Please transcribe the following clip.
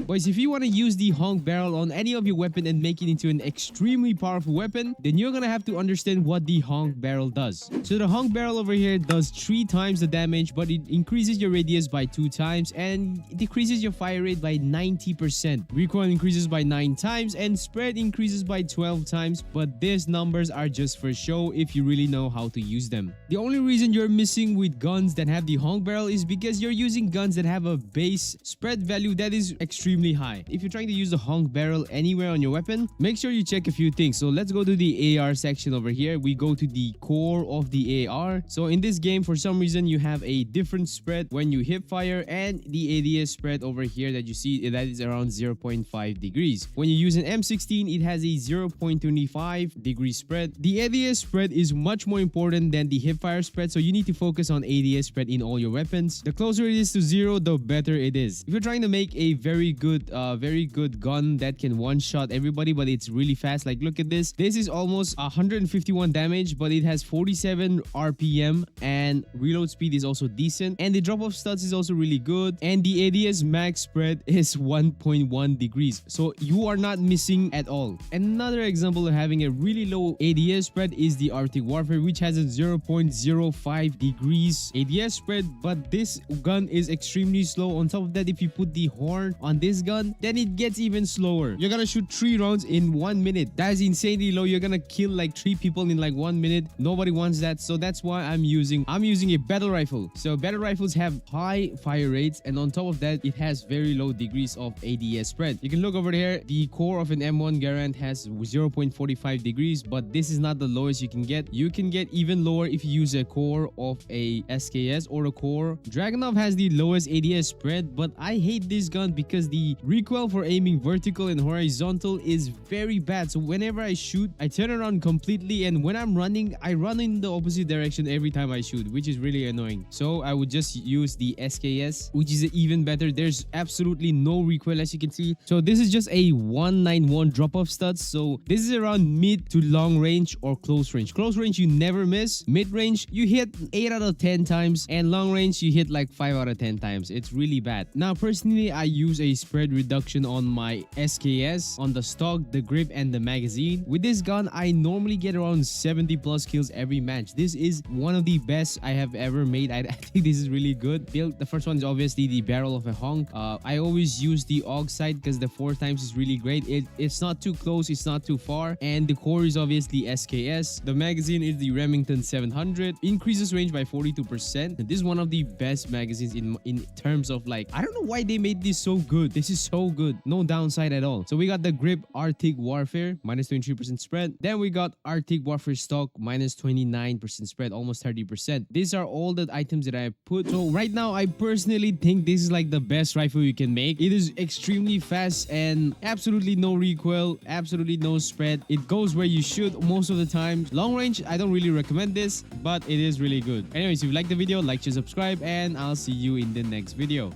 Boys, if you want to use the Honk Barrel on any of your weapon and make it into an extremely powerful weapon, then you're gonna have to understand what the Honk Barrel does. So the Honk Barrel over here does 3 times the damage, but it increases your radius by 2 times and it decreases your fire rate by 90%. Recoil increases by 9 times and spread increases by 12 times, but these numbers are just for show if you really know how to use them. The only reason you're missing with guns that have the Honk Barrel is because you're using guns that have a base spread value that is extremely high. If you're trying to use the Honk Barrel anywhere on your weapon, make sure you check a few things. So let's go to the AR section over here. We go to the core of the AR. So in this game, for some reason, you have a different spread when you hip fire, and the ADS spread over here that you see, that is around 0.5 degrees. When you use an M16, it has a 0.25 degree spread. The ADS spread is much more important than the hip fire spread, so you need to focus on ADS spread in all your weapons. The closer it is to 0, the better it is. If you're trying to make a very good gun that can one-shot everybody, but it's really fast, like look at this. This is almost 151 damage, but it has 47 RPM, and reload speed is also decent, and the drop-off stats is also really good, and the ADS max spread is 1.1 degrees, so you are not missing at all. Another example of having a really low ADS spread is the Arctic Warfare, which has a 0.05 degrees ADS spread, but this gun is extremely slow. On top of that, if you put the horn on this gun, then it gets even slower. You're gonna shoot 3 rounds in 1 minute. That is insanely low. You're gonna kill like 3 people in like 1 minute. Nobody wants that, so that's why I'm using a battle rifle. So battle rifles have high fire rates, and on top of that, it has very low degrees of ADS spread. You can look over here. The core of an M1 Garand has 0.45 degrees, but this is not the lowest you can get. You can get even lower if you use a core of a SKS or a core. Dragunov has the lowest ADS spread, but I hate this gun because the recoil for aiming vertical and horizontal is very bad. So whenever I shoot, I turn around completely, and when I'm running, I run in the opposite direction every time I shoot, which is really annoying. So I would just use the SKS, which is even better. There's absolutely no recoil, as you can see. So this is just a 191 drop-off stats. So this is around mid to long range or close range. Close range, you never miss. Mid range, you hit 8 out of 10 times, and long range, you hit like 5 out of 10 times. It's really bad. Now, personally, I use a spread reduction on my SKS, on the stock, the grip, and the magazine. With this gun, I normally get around 70 plus kills every match. This is one of the best I have ever made. I think this is really good build. The first one is obviously the barrel of a Honk. I always use the AUG sight because the 4 times is really great. It's not too close, it's not too far, and the core is obviously SKS. The magazine is the Remington 700. Increases range by 42%. This is one of the best magazines in terms of, like, I don't know why they made this so good. This is so good, no downside at all. So we got the grip Arctic Warfare minus 23% spread. Then we got Arctic Warfare stock minus 29% spread, almost 30%. These are all the items that I put. So right now, I personally think this is like the best rifle you can make. It is extremely fast and absolutely no recoil, absolutely no spread. It goes where you should most of the time. Long range, I don't really recommend this, but it is really good. Anyways, if you like the video, like, share, subscribe, and I'll see you in the next video.